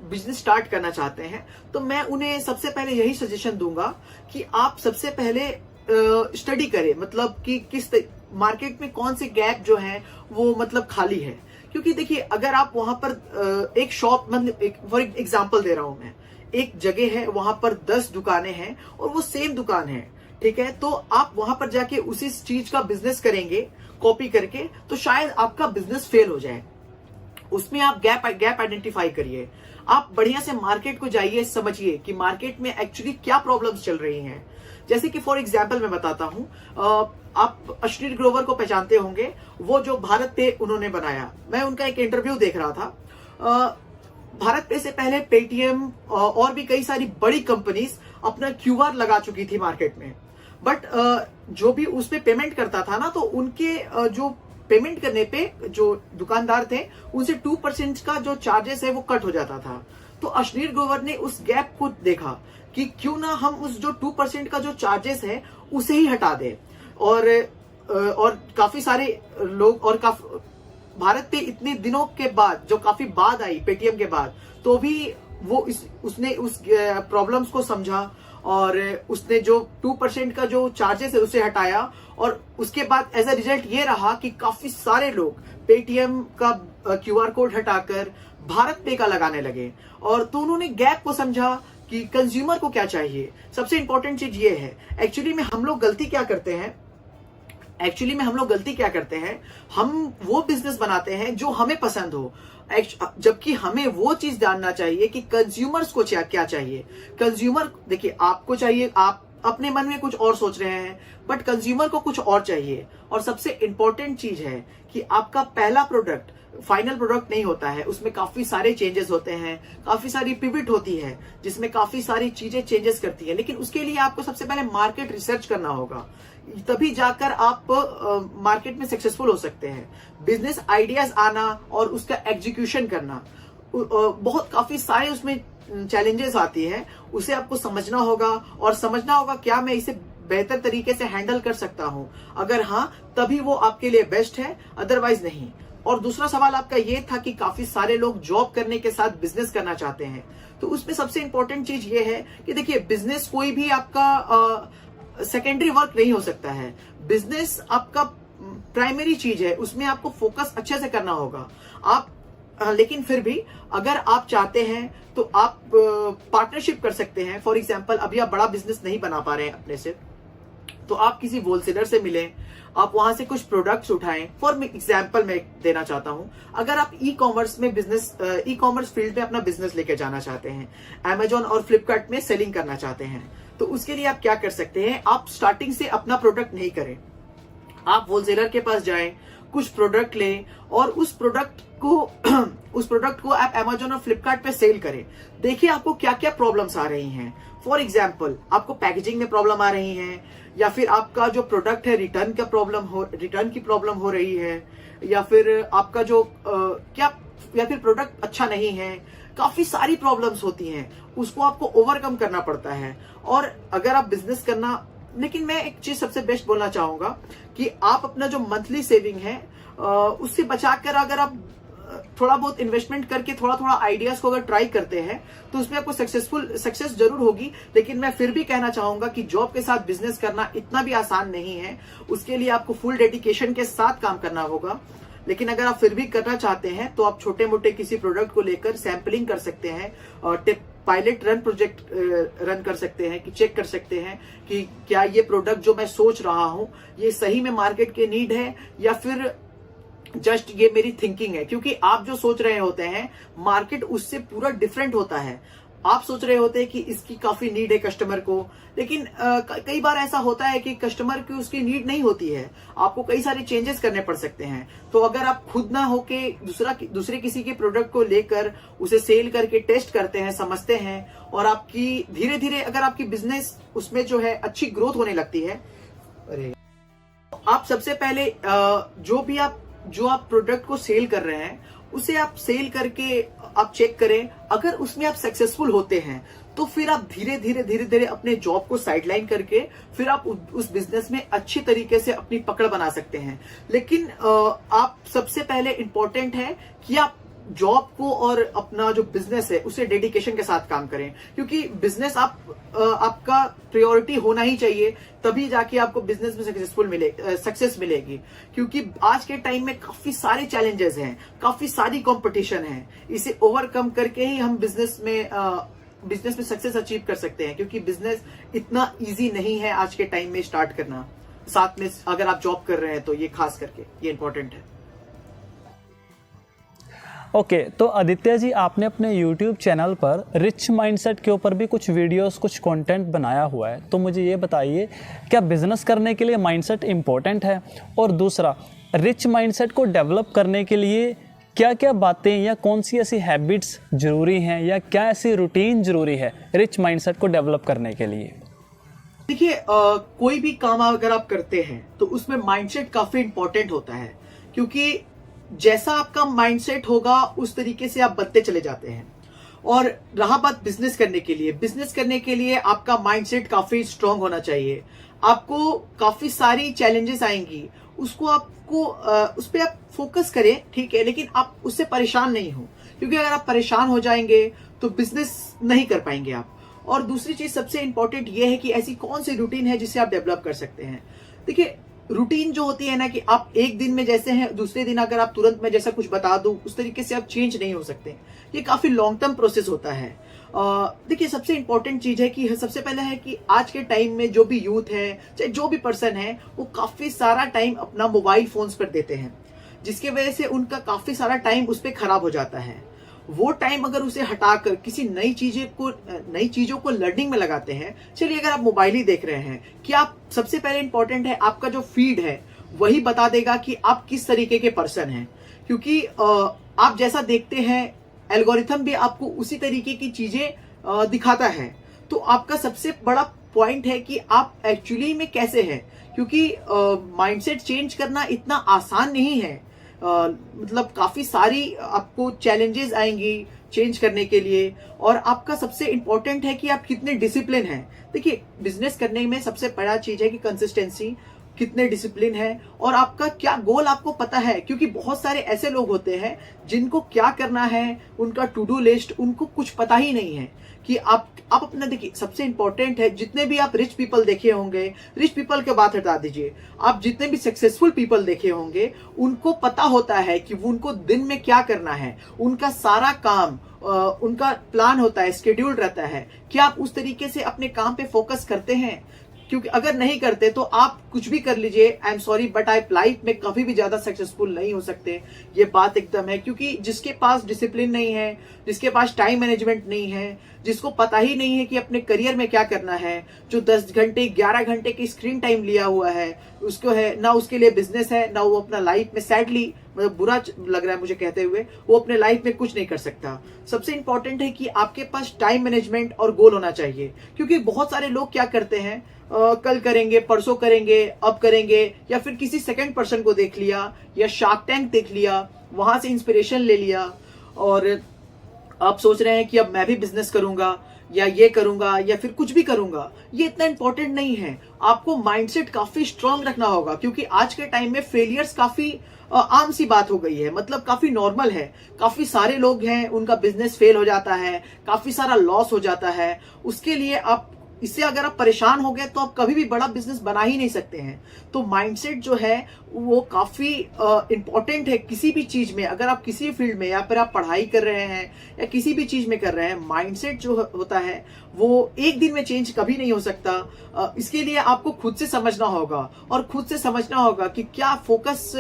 बिजनेस स्टार्ट करना चाहते हैं, तो मैं उन्हें सबसे पहले यही सजेशन दूंगा कि आप सबसे पहले स्टडी करें, मतलब कि किस मार्केट में कौन से गैप जो है वो मतलब खाली है। क्योंकि देखिए, अगर आप वहां पर एक शॉप, मतलब फॉर एग्जांपल दे रहा हूं मैं, एक जगह है, वहां पर 10 दुकानें हैं और वो सेम दुकान है, ठीक है, तो आप वहां पर जाके उसी चीज का बिजनेस करेंगे कॉपी करके, तो शायद आपका बिजनेस फेल हो जाए। उसमें आप गैप आइडेंटिफाई करिए, आप बढ़िया से मार्केट को जाइए, समझिए कि मार्केट में एक्चुअली क्या प्रॉब्लम्स चल रही हैं। जैसे कि फॉर एग्जांपल मैं बताता हूं, आप अश्लील ग्रोवर को पहचानते होंगे, वो जो भारत पे उन्होंने बनाया, मैं उनका एक इंटरव्यू देख रहा था। भारत पे से पहले पेटीएम और भी कई सारी बड़ी कंपनीज अपना QR लगा चुकी थी मार्केट में, बट जो भी उस पे पेमेंट करता था ना, तो उनके जो पेमेंट करने पे जो दुकानदार थे, उनसे 2% का जो चार्जेस है वो कट हो जाता था। तो अश्लील ग्रोवर ने उस गैप को देखा कि क्यों ना हम उस जो 2% का जो चार्जेस है उसे ही हटा दें। और काफी सारे लोग, और भारत पे इतने दिनों के बाद, जो काफी बाद आई पेटीएम के बाद, तो भी वो उसने उस प्रॉब्लम्स को समझा और उसने जो 2% का जो चार्जेस है उसे हटाया। और उसके बाद एज अ रिजल्ट ये रहा कि काफी सारे लोग पेटीएम का QR कोड हटाकर भारत पे का लगाने लगे। और तो उन्होंने गैप को समझा कि कंज्यूमर को क्या चाहिए। सबसे इंपॉर्टेंट चीज ये है, एक्चुअली में हम लोग गलती क्या करते हैं, हम वो बिजनेस बनाते हैं जो हमें पसंद हो, जबकि हमें वो चीज जानना चाहिए कि कंज्यूमर्स को क्या चाहिए। कंज्यूमर, देखिए, आपको चाहिए, आप अपने मन में कुछ और सोच रहे हैं, बट कंज्यूमर को कुछ और चाहिए। और सबसे इंपॉर्टेंट चीज है कि आपका पहला प्रोडक्ट फाइनल प्रोडक्ट नहीं होता है, उसमें काफी सारे चेंजेस होते हैं, काफी सारी पिवट होती है, जिसमें काफी सारी चीजें चेंजेस करती है। लेकिन उसके लिए आपको सबसे पहले मार्केट रिसर्च करना होगा, तभी जाकर आप मार्केट में सक्सेसफुल हो सकते हैं। बिजनेस आइडियाज आना और उसका एग्जीक्यूशन करना, बहुत काफी सारे उसमें चैलेंजेस आती है, उसे आपको समझना होगा, और समझना होगा क्या मैं इसे बेहतर तरीके से हैंडल कर सकता हूं। अगर हाँ, तभी वो आपके लिए बेस्ट है, अदरवाइज नहीं। और दूसरा सवाल आपका ये था कि काफी सारे लोग जॉब करने के साथ बिजनेस करना चाहते हैं, तो उसमें सबसे इंपॉर्टेंट चीज ये है कि देखिए, बिजनेस कोई भी आपका सेकेंडरी वर्क नहीं हो सकता है। बिजनेस आपका प्राइमरी चीज है, उसमें आपको फोकस अच्छे से करना होगा। लेकिन फिर भी अगर आप चाहते हैं तो आप पार्टनरशिप कर सकते हैं। फॉर एग्जांपल, अभी आप बड़ा बिजनेस नहीं बना पा रहे हैं अपने से, तो आप किसी होलसेलर से मिलें, आप वहां से कुछ प्रोडक्ट्स उठाएं। फॉर एग्जांपल मैं देना चाहता हूं, अगर आप ई कॉमर्स फील्ड में अपना बिजनेस लेके जाना चाहते हैं, Amazon और फ्लिपकार्ट में सेलिंग करना चाहते हैं, तो उसके लिए आप क्या कर सकते हैं, आप स्टार्टिंग से अपना प्रोडक्ट नहीं करें, आप होलसेलर के पास जाएं, कुछ प्रोडक्ट लें और उस प्रोडक्ट को आप Amazon और Flipkart पे सेल करें। देखिए आपको क्या क्या प्रॉब्लम्स आ रही हैं। फॉर एग्जाम्पल, आपको पैकेजिंग में प्रॉब्लम आ रही है, या फिर आपका जो प्रोडक्ट है रिटर्न की प्रॉब्लम हो रही है, या फिर आपका जो या फिर प्रोडक्ट अच्छा नहीं है। काफी सारी प्रॉब्लम्स होती हैं, उसको आपको ओवरकम करना पड़ता है। और अगर आप बिजनेस करना, लेकिन मैं एक चीज सबसे बेस्ट बोलना चाहूंगा कि आप अपना जो मंथली सेविंग है उससे बचाकर अगर आप थोड़ा बहुत इन्वेस्टमेंट करके थोड़ा थोड़ा आइडियाज को अगर ट्राई करते हैं तो उसमें आपको सक्सेस जरूर होगी। लेकिन मैं फिर भी कहना चाहूंगा कि जॉब के साथ बिजनेस करना इतना भी आसान नहीं है, उसके लिए आपको फुल डेडिकेशन के साथ काम करना होगा। लेकिन अगर आप फिर भी करना चाहते हैं तो आप छोटे मोटे किसी प्रोडक्ट को लेकर सैंपलिंग कर सकते हैं और पायलट रन प्रोजेक्ट रन कर सकते हैं, कि चेक कर सकते हैं कि क्या ये प्रोडक्ट जो मैं सोच रहा हूं ये सही में मार्केट के नीड है या फिर जस्ट ये मेरी थिंकिंग है। क्योंकि आप जो सोच रहे होते हैं मार्केट उससे पूरा डिफरेंट होता है। आप सोच रहे होते हैं कि इसकी काफी नीड है कस्टमर को, लेकिन कई बार ऐसा होता है कि कस्टमर की उसकी नीड नहीं होती है, आपको कई सारे चेंजेस करने पड़ सकते हैं। तो अगर आप खुद ना होके दूसरे किसी के प्रोडक्ट को लेकर उसे सेल करके टेस्ट करते हैं, समझते हैं, और आपकी धीरे धीरे अगर आपकी बिजनेस उसमें जो है अच्छी ग्रोथ होने लगती है, आप सबसे पहले जो आप प्रोडक्ट को सेल कर रहे हैं उसे आप सेल करके आप चेक करें। अगर उसमें आप सक्सेसफुल होते हैं तो फिर आप धीरे धीरे अपने जॉब को साइडलाइन करके फिर आप उस बिजनेस में अच्छी तरीके से अपनी पकड़ बना सकते हैं। लेकिन आप सबसे पहले इंपॉर्टेंट है कि आप जॉब को और अपना जो बिजनेस है उसे डेडिकेशन के साथ काम करें, क्योंकि बिजनेस आपका प्रायोरिटी होना ही चाहिए, तभी जाके आपको बिजनेस में सक्सेस मिलेगी। क्योंकि आज के टाइम में काफी सारे चैलेंजेस हैं, काफी सारी कंपटीशन है, इसे ओवरकम करके ही हम बिजनेस में सक्सेस अचीव कर सकते हैं। क्योंकि बिजनेस इतना इजी नहीं है आज के टाइम में स्टार्ट करना, साथ में अगर आप जॉब कर रहे हैं तो ये खास करके ये इंपॉर्टेंट है। ओके, तो आदित्य जी आपने अपने YouTube चैनल पर रिच माइंडसेट के ऊपर भी कुछ वीडियोस, कुछ कंटेंट बनाया हुआ है, तो मुझे ये बताइए क्या बिजनेस करने के लिए माइंडसेट इम्पोर्टेंट है? और दूसरा, रिच माइंडसेट को डेवलप करने के लिए क्या क्या बातें या कौन सी ऐसी हैबिट्स ज़रूरी हैं या क्या ऐसी रूटीन ज़रूरी है रिच माइंडसेट को डेवलप करने के लिए? देखिए, कोई भी काम अगर आप करते हैं तो उसमें माइंडसेट काफी इंपॉर्टेंट होता है, क्योंकि जैसा आपका माइंडसेट होगा उस तरीके से आप बनते चले जाते हैं। और रहा बात बिजनेस करने के लिए आपका माइंडसेट काफी स्ट्रांग होना चाहिए। आपको काफी सारी चैलेंजेस आएंगी, उस पे आप फोकस करें, ठीक है, लेकिन आप उससे परेशान नहीं हो, क्योंकि अगर आप परेशान हो जाएंगे तो बिजनेस नहीं कर पाएंगे आप। और दूसरी चीज सबसे इंपॉर्टेंट ये है कि ऐसी कौन सी रूटीन है जिसे आप डेवलप कर सकते हैं। देखिए, रूटीन जो होती है ना, कि आप एक दिन में जैसे हैं दूसरे दिन अगर आप तुरंत में जैसा कुछ बता दो उस तरीके से आप चेंज नहीं हो सकते। ये काफी लॉन्ग टर्म प्रोसेस होता है। देखिए, सबसे इंपॉर्टेंट चीज है कि सबसे पहले है कि आज के टाइम में जो भी यूथ है, चाहे जो भी पर्सन है, वो काफी सारा टाइम अपना मोबाइल फोन्स पर देते हैं, जिसकी वजह से उनका काफी सारा टाइम उस पर खराब हो जाता है। वो टाइम अगर उसे हटाकर किसी नई चीजों को लर्निंग में लगाते हैं। चलिए, अगर आप मोबाइल ही देख रहे हैं, कि आप सबसे पहले इंपॉर्टेंट है आपका जो फीड है वही बता देगा कि आप किस तरीके के पर्सन हैं। क्योंकि आप जैसा देखते हैं एल्गोरिथम भी आपको उसी तरीके की चीजें दिखाता है। तो आपका सबसे बड़ा पॉइंट है कि आप एक्चुअली में कैसे हैं, क्योंकि माइंडसेट चेंज करना इतना आसान नहीं है। मतलब काफी सारी आपको चैलेंजेस आएंगी चेंज करने के लिए, और आपका सबसे इंपॉर्टेंट है कि आप कितने डिसिप्लिन हैं। देखिए, बिजनेस करने में सबसे बड़ा चीज है कि कंसिस्टेंसी, कितने डिसिप्लिन है, और आपका क्या गोल आपको पता है। क्योंकि बहुत सारे ऐसे लोग होते हैं जिनको क्या करना है, उनका टू डू लिस्ट उनको कुछ पता ही नहीं है कि आप अपना। देखिए, सबसे इंपॉर्टेंट है, जितने भी आप रिच पीपल देखे होंगे, रिच पीपल के बात हटा दीजिए, आप जितने भी सक्सेसफुल पीपल देखे होंगे, उनको पता होता है कि वो उनको दिन में क्या करना है। उनका सारा काम, उनका प्लान होता है, स्केड्यूल रहता है। क्या आप उस तरीके से अपने काम पे फोकस करते हैं? क्योंकि अगर नहीं करते तो आप कुछ भी कर लीजिए, आई एम सॉरी बट आप लाइफ में कभी भी ज्यादा सक्सेसफुल नहीं हो सकते, ये बात एकदम है। क्योंकि जिसके पास डिसिप्लिन नहीं है, जिसके पास टाइम मैनेजमेंट नहीं है, जिसको पता ही नहीं है कि अपने करियर में क्या करना है, जो 10 घंटे 11 घंटे की स्क्रीन टाइम लिया हुआ है, उसको है ना उसके लिए बिजनेस है, ना वो अपना लाइफ में सैडली, मतलब बुरा लग रहा है मुझे कहते हुए, वो अपने लाइफ में कुछ नहीं कर सकता। सबसे इंपॉर्टेंट है कि आपके पास टाइम मैनेजमेंट और गोल होना चाहिए। क्योंकि बहुत सारे लोग क्या करते हैं, कल करेंगे, परसों करेंगे, अब करेंगे, या फिर किसी सेकंड पर्सन को देख लिया या शार्क टैंक देख लिया, वहां से इंस्पिरेशन ले लिया और आप सोच रहे हैं कि अब मैं भी बिजनेस करूंगा या ये करूंगा या फिर कुछ भी करूंगा। ये इतना इंपॉर्टेंट नहीं है। आपको माइंडसेट काफी स्ट्रांग रखना होगा, क्योंकि आज के टाइम में फेलियर्स काफी आम सी बात हो गई है, मतलब काफी नॉर्मल है। काफी सारे लोग हैं उनका बिजनेस फेल हो जाता है, काफी सारा लॉस हो जाता है। उसके लिए आप इससे अगर आप परेशान हो गए तो आप कभी भी बड़ा बिजनेस बना ही नहीं सकते हैं। तो माइंडसेट जो है वो काफी इंपॉर्टेंट है किसी भी चीज में। अगर आप किसी फील्ड में या फिर आप पढ़ाई कर रहे हैं या किसी भी चीज में कर रहे हैं, माइंडसेट जो होता है वो एक दिन में चेंज कभी नहीं हो सकता। इसके लिए आपको खुद से समझना होगा और खुद से समझना होगा कि क्या फोकस,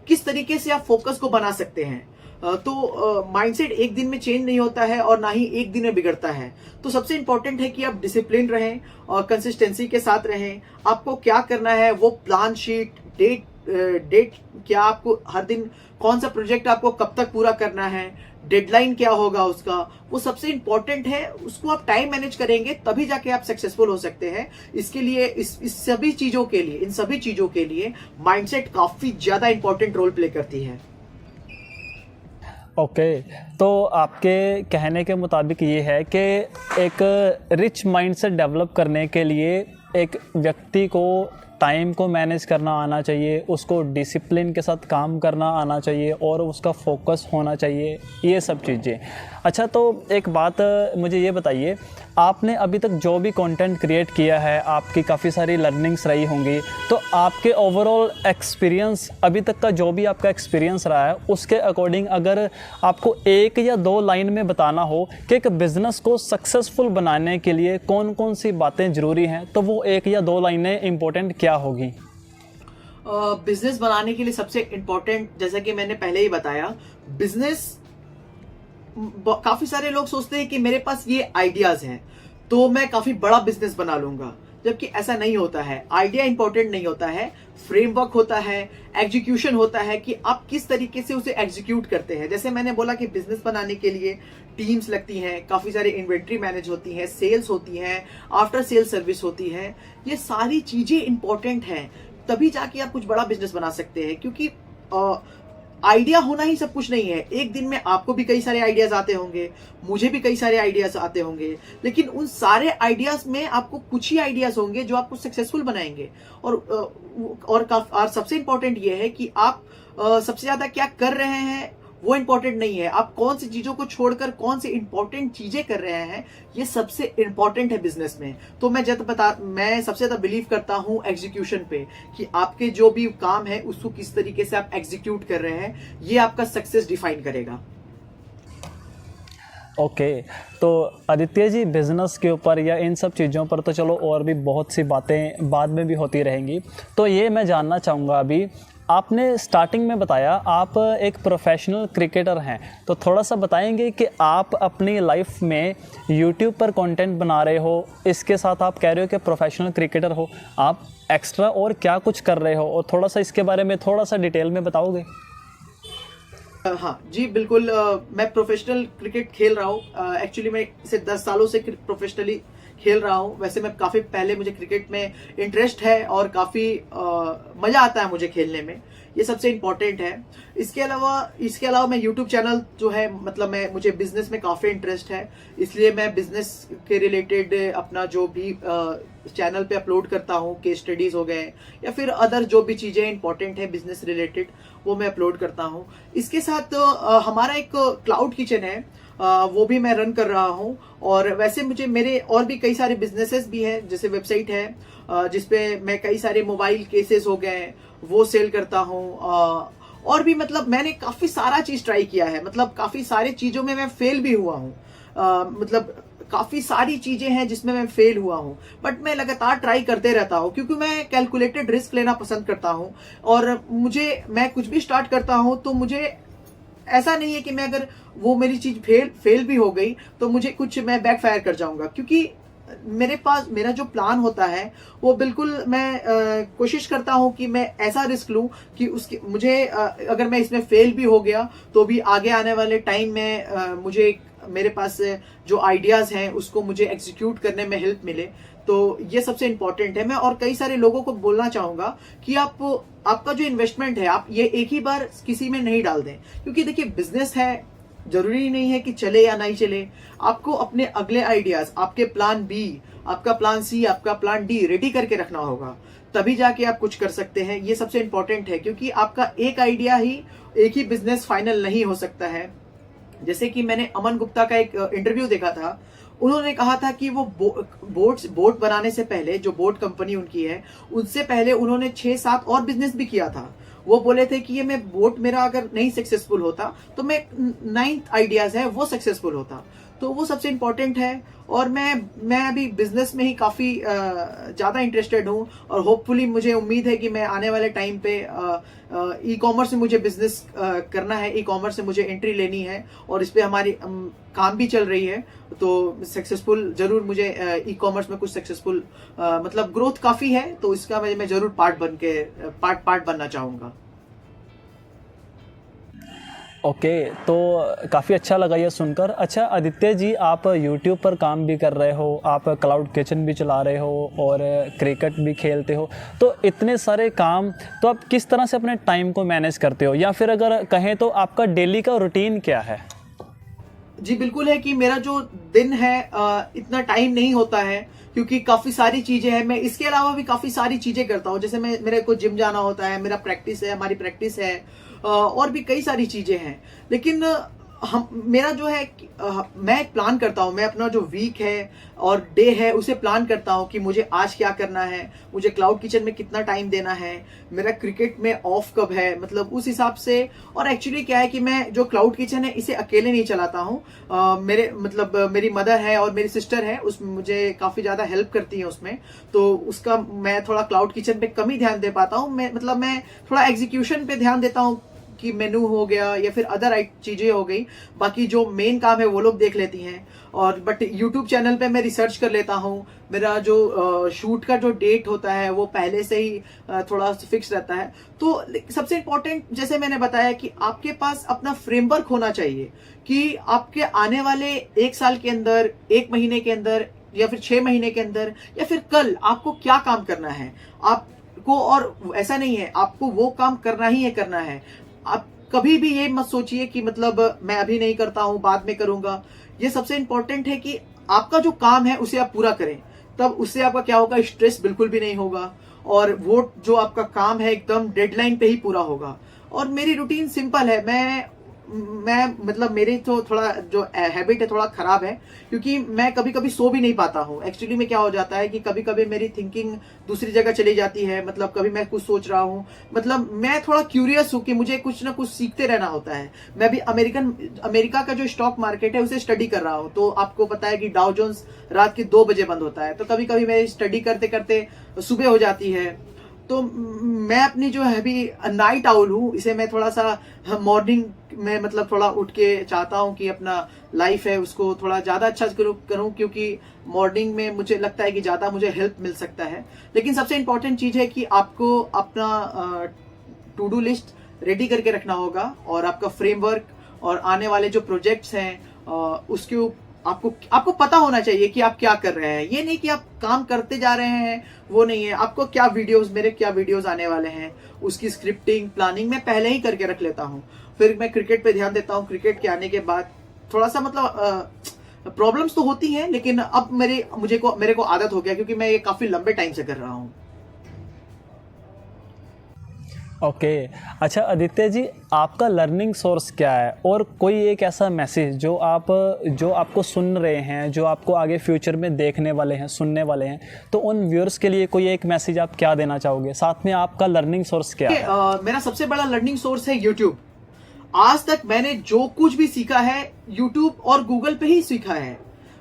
किस तरीके से आप फोकस को बना सकते हैं। तो माइंडसेट एक दिन में चेंज नहीं होता है और ना ही एक दिन में बिगड़ता है। तो सबसे इंपॉर्टेंट है कि आप डिसिप्लिन रहें और कंसिस्टेंसी के साथ रहें। आपको क्या करना है वो प्लान शीट, डेट क्या, आपको हर दिन कौन सा प्रोजेक्ट आपको कब तक पूरा करना है, डेडलाइन क्या होगा उसका, वो सबसे इंपॉर्टेंट है। उसको आप टाइम मैनेज करेंगे तभी जाके आप सक्सेसफुल हो सकते हैं। इसके लिए इस सभी चीजों के लिए, इन सभी चीजों के लिए माइंडसेट काफी ज्यादा इंपॉर्टेंट रोल प्ले करती है। ओके, तो आपके कहने के मुताबिक ये है कि एक रिच माइंडसेट डेवलप करने के लिए एक व्यक्ति को टाइम को मैनेज करना आना चाहिए, उसको डिसिप्लिन के साथ काम करना आना चाहिए और उसका फोकस होना चाहिए, ये सब चीज़ें। अच्छा, तो एक बात मुझे ये बताइए, आपने अभी तक जो भी कंटेंट क्रिएट किया है, आपकी काफ़ी सारी लर्निंग्स रही होंगी, तो आपके ओवरऑल एक्सपीरियंस, अभी तक का जो भी आपका एक्सपीरियंस रहा है, उसके अकॉर्डिंग अगर आपको 1 या 2 लाइन में बताना हो कि एक बिज़नेस को सक्सेसफुल बनाने के लिए कौन कौन सी बातें ज़रूरी हैं, तो वो 1 या 2 लाइनें इंपॉर्टेंट क्या होगी? बिजनेस बनाने के लिए सबसे इंपॉर्टेंट, जैसा कि मैंने पहले ही बताया, बिजनेस, काफी सारे लोग सोचते हैं कि मेरे पास ये आइडियाज हैं तो मैं काफी बड़ा बिजनेस बना लूंगा, जबकि ऐसा नहीं होता है। आइडिया इंपॉर्टेंट नहीं होता है, फ्रेमवर्क होता है, एग्जीक्यूशन होता है कि आप किस तरीके से उसे एग्जीक्यूट करते हैं। जैसे मैंने बोला कि बिजनेस बनाने के लिए टीम्स लगती हैं, काफी सारी इन्वेंट्री मैनेज होती है, सेल्स होती है, आफ्टर सेल सर्विस होती है। ये सारी चीजें इंपॉर्टेंट हैं, तभी जाके आप कुछ बड़ा बिजनेस बना सकते हैं। क्योंकि आइडिया होना ही सब कुछ नहीं है। एक दिन में आपको भी कई सारे आइडियाज आते होंगे, मुझे भी कई सारे आइडियाज आते होंगे, लेकिन उन सारे आइडियाज में आपको कुछ ही आइडियाज होंगे जो आपको सक्सेसफुल बनाएंगे। और सबसे इंपॉर्टेंट ये है कि आप सबसे ज्यादा क्या कर रहे हैं वो इंपॉर्टेंट नहीं है, आप कौन सी चीजों को छोड़कर कौन सी इंपॉर्टेंट चीजें कर रहे हैं, ये सबसे इंपॉर्टेंट है बिजनेस में। तो मैं सबसे ज्यादा बिलीव करता हूं एग्जीक्यूशन पे, कि आपके जो भी काम है उसको किस तरीके से आप एग्जीक्यूट कर रहे हैं, ये आपका सक्सेस डिफाइन करेगा। ओके, तो आदित्य जी, बिज़नेस के ऊपर या इन सब चीज़ों पर तो चलो और भी बहुत सी बातें बाद में भी होती रहेंगी। तो ये मैं जानना चाहूँगा, अभी आपने स्टार्टिंग में बताया आप एक प्रोफेशनल क्रिकेटर हैं, तो थोड़ा सा बताएंगे कि आप अपनी लाइफ में यूट्यूब पर कंटेंट बना रहे हो, इसके साथ आप कह रहे हो कि प्रोफेशनल क्रिकेटर हो, आप एक्स्ट्रा और क्या कुछ कर रहे हो, और थोड़ा सा इसके बारे में थोड़ा सा डिटेल में बताओगे? हाँ जी, बिल्कुल। मैं प्रोफेशनल क्रिकेट खेल रहा हूँ। एक्चुअली मैं इसे 10 सालों से प्रोफेशनली खेल रहा हूँ। वैसे मैं काफी पहले, मुझे क्रिकेट में इंटरेस्ट है और काफी मजा आता है मुझे खेलने में, ये सबसे इम्पोर्टेंट है। इसके अलावा मैं यूट्यूब चैनल जो है, मतलब मुझे बिजनेस में काफी इंटरेस्ट है, इसलिए मैं बिजनेस के रिलेटेड अपना जो भी चैनल पे अपलोड करता हूँ, केस स्टडीज हो गए या फिर अदर जो भी चीजें इंपॉर्टेंट है बिजनेस रिलेटेड, वो मैं अपलोड करता हूँ। इसके साथ हमारा एक क्लाउड किचन है, वो भी मैं रन कर रहा हूँ। और वैसे मेरे और भी कई सारे बिजनेसेस भी हैं, जैसे वेबसाइट है जिसपे मैं कई सारे मोबाइल केसेस हो गए वो सेल करता हूँ। और भी मतलब मैंने काफी सारा चीज ट्राई किया है, मतलब काफी सारी चीजों में मैं फेल भी हुआ हूँ। मतलब काफी सारी चीजें हैं जिसमें मैं फेल हुआ हूं, बट मैं लगातार ट्राई करते रहता हूं क्योंकि मैं कैलकुलेटेड रिस्क लेना पसंद करता हूं। और मैं कुछ भी स्टार्ट करता हूं तो मुझे ऐसा नहीं है कि मैं अगर वो मेरी चीज फेल भी हो गई तो मुझे कुछ मैं बैकफायर कर जाऊंगा, क्योंकि मेरे पास मेरा जो प्लान होता है वो बिल्कुल मैं कोशिश करता हूं कि मैं ऐसा रिस्क लूं कि उसके मुझे अगर मैं इसमें फेल भी हो गया तो भी आगे आने वाले टाइम में मुझे मेरे पास जो आइडियाज हैं उसको मुझे एग्जीक्यूट करने में हेल्प मिले। तो ये सबसे इंपॉर्टेंट है। मैं और कई सारे लोगों को बोलना चाहूंगा कि आपका जो इन्वेस्टमेंट है आप ये एक ही बार किसी में नहीं डाल दें, क्योंकि देखिए बिजनेस है, जरूरी नहीं है कि चले या नहीं चले। आपको अपने अगले आइडियाज, आपके प्लान बी, आपका प्लान सी, आपका प्लान डी रेडी करके रखना होगा, तभी जाके आप कुछ कर सकते हैं। ये सबसे इंपॉर्टेंट है, क्योंकि आपका एक आइडिया ही एक ही बिजनेस फाइनल नहीं हो सकता है। जैसे कि मैंने अमन गुप्ता का एक इंटरव्यू देखा था, उन्होंने कहा था कि वो बोट बनाने से पहले, जो बोट कंपनी उनकी है, उससे पहले उन्होंने 6-7 और बिजनेस भी किया था। वो बोले थे कि ये मैं बोट मेरा अगर नहीं सक्सेसफुल होता तो मैं 9th आइडियाज है वो सक्सेसफुल होता। तो वो सबसे इंपॉर्टेंट है। और मैं अभी बिजनेस में ही काफी ज्यादा इंटरेस्टेड हूँ, और होपफुली मुझे उम्मीद है कि मैं आने वाले टाइम पे ई कॉमर्स में मुझे बिजनेस करना है, ई कॉमर्स से मुझे एंट्री लेनी है, और इस पे हमारी काम भी चल रही है। तो सक्सेसफुल जरूर मुझे ई कॉमर्स में कुछ सक्सेसफुल मतलब ग्रोथ काफी है, तो इसका मैं जरूर पार्ट बनना चाहूंगा। ओके, तो काफ़ी अच्छा लगा ये सुनकर। अच्छा आदित्य जी, आप यूट्यूब पर काम भी कर रहे हो, आप क्लाउड किचन भी चला रहे हो और क्रिकेट भी खेलते हो, तो इतने सारे काम, तो आप किस तरह से अपने टाइम को मैनेज करते हो, या फिर अगर कहें तो आपका डेली का रूटीन क्या है? जी बिल्कुल है कि मेरा जो दिन है इतना टाइम नहीं होता है, क्योंकि काफी सारी चीजें हैं। मैं इसके अलावा भी काफी सारी चीजें करता हूँ, जैसे मेरे को जिम जाना होता है, मेरा प्रैक्टिस है, हमारी प्रैक्टिस है, और भी कई सारी चीजें हैं। लेकिन मेरा जो है मैं प्लान करता हूँ, मैं अपना जो वीक है और डे है उसे प्लान करता हूँ कि मुझे आज क्या करना है, मुझे क्लाउड किचन में कितना टाइम देना है, मेरा क्रिकेट में ऑफ कब है, मतलब उस हिसाब से। और एक्चुअली क्या है कि मैं जो क्लाउड किचन है इसे अकेले नहीं चलाता हूँ, मेरी मदर है और मेरी सिस्टर है, उसमें मुझे काफी ज्यादा हेल्प करती है उसमें। तो उसका मैं थोड़ा क्लाउड किचन पे कम ही ध्यान दे पाता हूँ। मैं थोड़ा एग्जीक्यूशन पे ध्यान देता हूँ कि मेनू हो गया या फिर अदर चीजें हो गई, बाकी जो मेन काम है वो लोग देख लेती हैं। और बट यूट्यूब चैनल पे मैं रिसर्च कर लेता हूँ, मेरा जो शूट का जो डेट होता है वो पहले से ही थोड़ा फिक्स रहता है। तो सबसे इम्पोर्टेंट, जैसे मैंने बताया, कि आपके पास अपना फ्रेमवर्क होना चाहिए कि आपके आने वाले 1 साल के अंदर, 1 महीने के अंदर, या फिर 6 महीने के अंदर, या फिर कल आपको क्या काम करना है आपको। और ऐसा नहीं है, आपको वो काम करना ही है, करना है। आप कभी भी ये मत सोचिए कि मतलब मैं अभी नहीं करता हूं, बाद में करूंगा। ये सबसे इंपॉर्टेंट है कि आपका जो काम है उसे आप पूरा करें, तब उससे आपका क्या होगा, स्ट्रेस बिल्कुल भी नहीं होगा, और वो जो आपका काम है एकदम डेडलाइन पे ही पूरा होगा। और मेरी रूटीन सिंपल है, मैं मतलब मेरी तो थोड़ा जो हैबिट है थोड़ा खराब है, क्योंकि मैं कभी कभी सो भी नहीं पाता हूँ। एक्चुअली में क्या हो जाता है कि कभी कभी मेरी थिंकिंग दूसरी जगह चली जाती है, मतलब कभी मैं कुछ सोच रहा हूँ, मतलब मैं थोड़ा क्यूरियस हूँ कि मुझे कुछ ना कुछ सीखते रहना होता है। मैं अभी अमेरिका का जो स्टॉक मार्केट है उसे स्टडी कर रहा हूँ। तो आपको पता है कि डाउ जोन्स रात के 2 बजे बंद होता है, तो कभी कभी मेरी स्टडी करते करते सुबह हो जाती है। तो मैं अपनी जो है अभी नाइट आउल हूँ, इसे मैं थोड़ा सा मॉर्निंग में मतलब थोड़ा उठ के चाहता हूँ कि अपना लाइफ है उसको थोड़ा ज्यादा अच्छा करूँ, क्योंकि मॉर्निंग में मुझे लगता है कि ज्यादा मुझे हेल्प मिल सकता है। लेकिन सबसे इंपॉर्टेंट चीज है कि आपको अपना टू डू लिस्ट रेडी करके रखना होगा, और आपका फ्रेमवर्क और आने वाले जो प्रोजेक्ट्स हैं उसके आपको पता होना चाहिए कि आप क्या कर रहे हैं। ये नहीं कि आप काम करते जा रहे हैं, वो नहीं है। आपको मेरे क्या वीडियोस आने वाले हैं, उसकी स्क्रिप्टिंग प्लानिंग मैं पहले ही करके रख लेता हूँ। फिर मैं क्रिकेट पे ध्यान देता हूँ। क्रिकेट के आने के बाद थोड़ा सा मतलब प्रॉब्लम्स तो होती हैं, लेकिन अब मेरे को आदत हो गया, क्योंकि मैं ये काफी लंबे टाइम से कर रहा हूँ। ओके अच्छा आदित्य जी, आपका लर्निंग सोर्स क्या है, और कोई एक ऐसा मैसेज जो आपको सुन रहे हैं, जो आपको आगे फ्यूचर में देखने वाले हैं, सुनने वाले हैं, तो उन व्यूअर्स के लिए कोई एक मैसेज आप क्या देना चाहोगे? साथ में आपका लर्निंग सोर्स क्या है? मेरा सबसे बड़ा लर्निंग सोर्स है यूट्यूब। आज तक मैंने जो कुछ भी सीखा है यूट्यूब और गूगल पे ही सीखा है।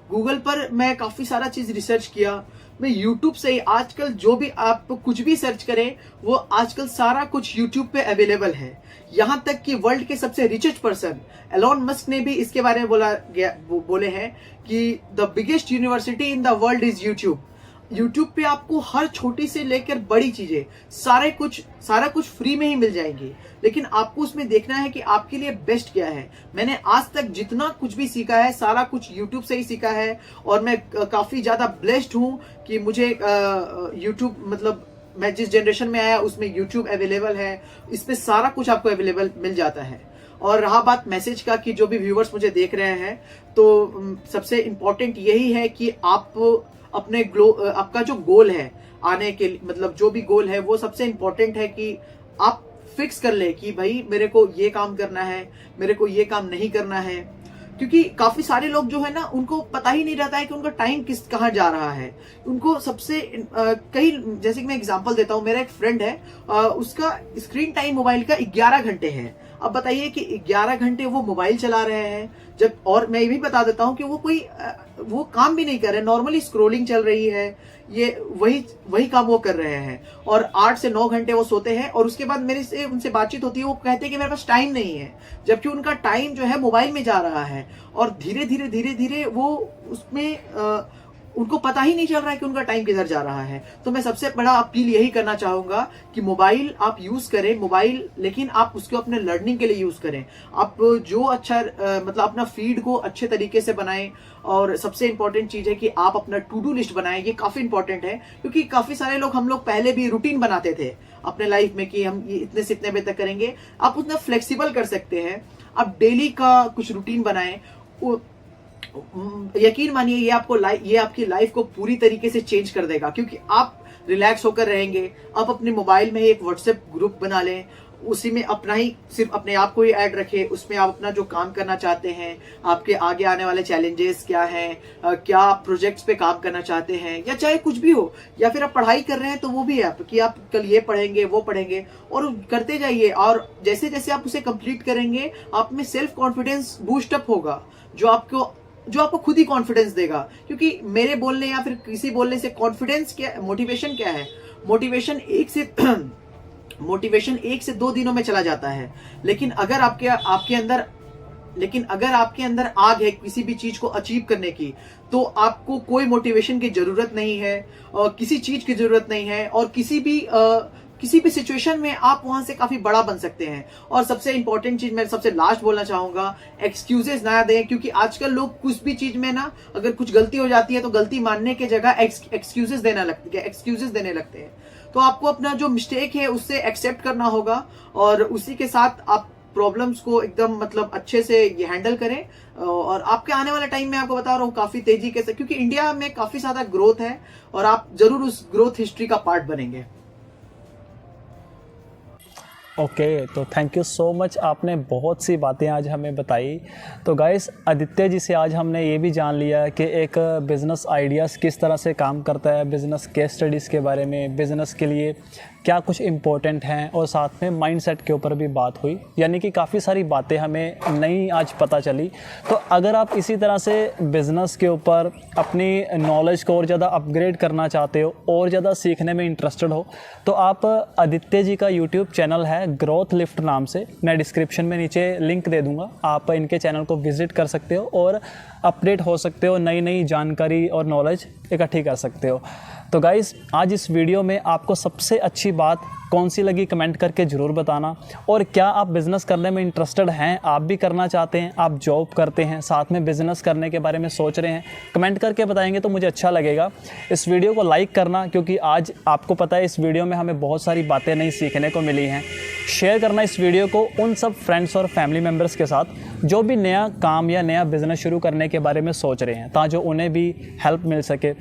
गूगल पर मैं काफी सारा चीज रिसर्च किया, मैं यूट्यूब से ही आजकल जो भी आप कुछ भी सर्च करें वो आजकल सारा कुछ यूट्यूब पे अवेलेबल है। यहाँ तक कि वर्ल्ड के सबसे रिचेस्ट पर्सन एलोन मस्क ने भी इसके बारे में बोले हैं कि the biggest university in the world is YouTube. YouTube पे आपको हर छोटी से लेकर बड़ी चीजें सारा कुछ फ्री में ही मिल जाएंगी, लेकिन आपको उसमें देखना है कि आपके लिए बेस्ट क्या है। मैंने आज तक जितना कुछ भी सीखा है सारा कुछ यूट्यूब से ही सीखा है, और मैं काफी ज्यादा ब्लेस्ड हूं कि मुझे यूट्यूब मतलब मैं जिस जनरेशन में आया उसमें यूट्यूब अवेलेबल है, इसमें सारा कुछ आपको अवेलेबल मिल जाता है। और रहा बात मैसेज का कि जो भी व्यूअर्स मुझे देख रहे हैं, तो सबसे इंपॉर्टेंट यही है कि आप अपने आपका जो गोल है आने के मतलब जो भी गोल है वो सबसे इंपॉर्टेंट है कि आप फिक्स कर ले कि भाई मेरे को ये काम करना है, मेरे को ये काम नहीं करना है। क्योंकि काफी सारे लोग जो है ना उनको पता ही नहीं रहता है कि उनका टाइम कहाँ जा रहा है। उनको सबसे कई जैसे कि मैं एग्जांपल देता हूँ, मेरा एक फ्रेंड है, उसका स्क्रीन टाइम मोबाइल का 11 घंटे है। अब बताइए कि 11 घंटे वो मोबाइल चला रहे हैं जब, और मैं ये भी बता देता हूँ कि वो काम भी नहीं कर रहे, नॉर्मली स्क्रोलिंग चल रही है, ये वही काम वो कर रहे हैं, और 8 से 9 घंटे वो सोते हैं। और उसके बाद मेरे से उनसे बातचीत होती है, वो कहते हैं कि मेरे पास टाइम नहीं है, जबकि उनका टाइम जो है मोबाइल में जा रहा है। और धीरे धीरे वो उसमें उनको पता ही नहीं चल रहा है कि उनका टाइम किधर जा रहा है। तो मैं सबसे बड़ा अपील यही करना चाहूंगा कि मोबाइल आप यूज करें, मोबाइल, लेकिन आप उसको अपने लर्निंग के लिए यूज करें। आप जो अच्छा मतलब अपना फीड को अच्छे तरीके से बनाएं, और सबसे इंपॉर्टेंट चीज है कि आप अपना टू डू लिस्ट बनाएं। ये काफी इंपॉर्टेंट है, क्योंकि काफी सारे लोग, हम लोग पहले भी रूटीन बनाते थे अपने लाइफ में कि हम ये इतने से इतने बजे तक करेंगे। आप उतना फ्लेक्सिबल कर सकते हैं, आप डेली का कुछ रूटीन बनाएं। यकीन मानिए ये आपकी लाइफ को पूरी तरीके से चेंज कर देगा, क्योंकि आप रिलैक्स होकर रहेंगे। आप अपने मोबाइल में एक व्हाट्सएप ग्रुप बना लें, उसी में सिर्फ अपने आप को ही ऐड रखें, उसमें आप अपना जो काम करना चाहते हैं, आपके आगे आने वाले चैलेंजेस क्या हैं, क्या आप प्रोजेक्ट्स पे काम करना चाहते हैं, या चाहे कुछ भी हो, या फिर आप पढ़ाई कर रहे हैं तो वो भी है कि आप कल ये पढ़ेंगे वो पढ़ेंगे, और करते जाइए। और जैसे जैसे आप उसे कंप्लीट करेंगे आप में सेल्फ कॉन्फिडेंस बूस्ट अप होगा, जो आपको खुद ही कॉन्फिडेंस देगा। क्योंकि मेरे बोलने या फिर किसी बोलने से कॉन्फिडेंस क्या, मोटिवेशन क्या है, मोटिवेशन एक से 2 दिनों में चला जाता है, लेकिन अगर आपके अंदर आग है किसी भी चीज को अचीव करने की, तो आपको कोई मोटिवेशन की जरूरत नहीं है, और किसी चीज की जरूरत नहीं है, और किसी भी सिचुएशन में आप वहां से काफी बड़ा बन सकते हैं। और सबसे इंपॉर्टेंट चीज मैं सबसे लास्ट बोलना चाहूंगा, एक्सक्यूजेस ना दें, क्योंकि आजकल लोग कुछ भी चीज में ना, अगर कुछ गलती हो जाती है तो गलती मानने के जगह एक्सक्यूजेस देने लगते हैं। तो आपको अपना जो मिस्टेक है उससे एक्सेप्ट करना होगा, और उसी के साथ आप प्रॉब्लम्स को एकदम मतलब अच्छे से ये हैंडल करें। और आपके आने वाले टाइम में आपको बता रहा हूँ काफी तेजी के साथ, क्योंकि इंडिया में काफी ज्यादा ग्रोथ है, और आप जरूर उस ग्रोथ हिस्ट्री का पार्ट बनेंगे। ओके, तो थैंक यू सो मच, आपने बहुत सी बातें आज हमें बताई। तो गाइस, आदित्य जी से आज हमने ये भी जान लिया कि एक बिज़नेस आइडियाज़ किस तरह से काम करता है, बिज़नेस केस स्टडीज़ के बारे में, बिज़नेस के लिए क्या कुछ इम्पोर्टेंट हैं, और साथ में माइंडसेट के ऊपर भी बात हुई। यानी कि काफ़ी सारी बातें हमें नई आज पता चली। तो अगर आप इसी तरह से बिज़नेस के ऊपर अपनी नॉलेज को और ज़्यादा अपग्रेड करना चाहते हो, और ज़्यादा सीखने में इंटरेस्टेड हो, तो आप आदित्य जी का यूट्यूब चैनल है ग्रोथ लिफ्ट नाम से, मैं डिस्क्रिप्शन में नीचे लिंक दे दूँगा, आप इनके चैनल को विज़िट कर सकते हो और अपडेट हो सकते हो, नई जानकारी और नॉलेज इकट्ठी कर सकते हो। तो गाइस, आज इस वीडियो में आपको सबसे अच्छी बात कौन सी लगी कमेंट करके ज़रूर बताना। और क्या आप बिज़नेस करने में इंटरेस्टेड हैं, आप भी करना चाहते हैं, आप जॉब करते हैं, साथ में बिज़नेस करने के बारे में सोच रहे हैं, कमेंट करके बताएंगे तो मुझे अच्छा लगेगा। इस वीडियो को लाइक करना, क्योंकि आज आपको पता है इस वीडियो में हमें बहुत सारी बातें नई सीखने को मिली हैं। शेयर करना इस वीडियो को उन सब फ्रेंड्स और फैमिली मेम्बर्स के साथ जो भी नया काम या नया बिज़नेस शुरू करने के बारे में सोच रहे हैं, ताकि उन्हें भी हेल्प मिल सके।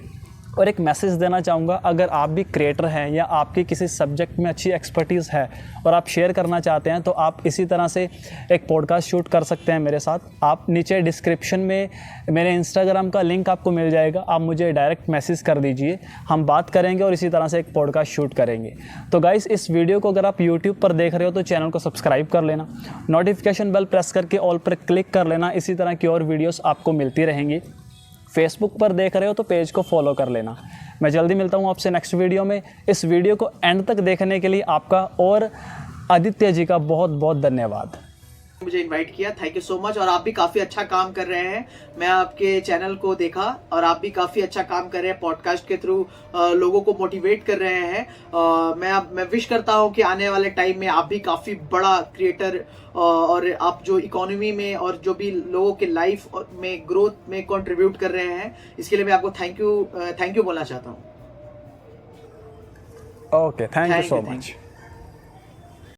और एक मैसेज देना चाहूँगा, अगर आप भी क्रिएटर हैं या आपकी किसी सब्जेक्ट में अच्छी एक्सपर्टीज़ है और आप शेयर करना चाहते हैं, तो आप इसी तरह से एक पॉडकास्ट शूट कर सकते हैं मेरे साथ। आप नीचे डिस्क्रिप्शन में मेरे इंस्टाग्राम का लिंक आपको मिल जाएगा, आप मुझे डायरेक्ट मैसेज कर दीजिए, हम बात करेंगे और इसी तरह से एक पॉडकास्ट शूट करेंगे। तो गाइस, इस वीडियो को अगर आप यूट्यूब पर देख रहे हो तो चैनल को सब्सक्राइब कर लेना, नोटिफिकेशन बेल प्रेस करके ऑल पर क्लिक कर लेना, इसी तरह की और वीडियोज़ आपको मिलती रहेंगी। फेसबुक पर देख रहे हो तो पेज को फॉलो कर लेना। मैं जल्दी मिलता हूँ आपसे नेक्स्ट वीडियो में। इस वीडियो को एंड तक देखने के लिए आपका और आदित्य जी का बहुत बहुत धन्यवाद। मुझे इनवाइट किया, थैंक यू सो मच। और आप भी काफी अच्छा काम कर रहे हैं, मैं आपके चैनल को देखा और आप भी काफी अच्छा काम कर रहे हैं, पॉडकास्ट के थ्रू लोगों को मोटिवेट कर रहे हैं। मैं विश करता हूं कि आने वाले टाइम में आप भी काफी बड़ा क्रिएटर और आप जो इकोनॉमी में और जो भी लोगों के लाइफ में ग्रोथ में कंट्रीब्यूट कर रहे हैं, इसके लिए मैं आपको थैंक यू बोलना चाहता हूँ। Okay, thank you so thank much. You.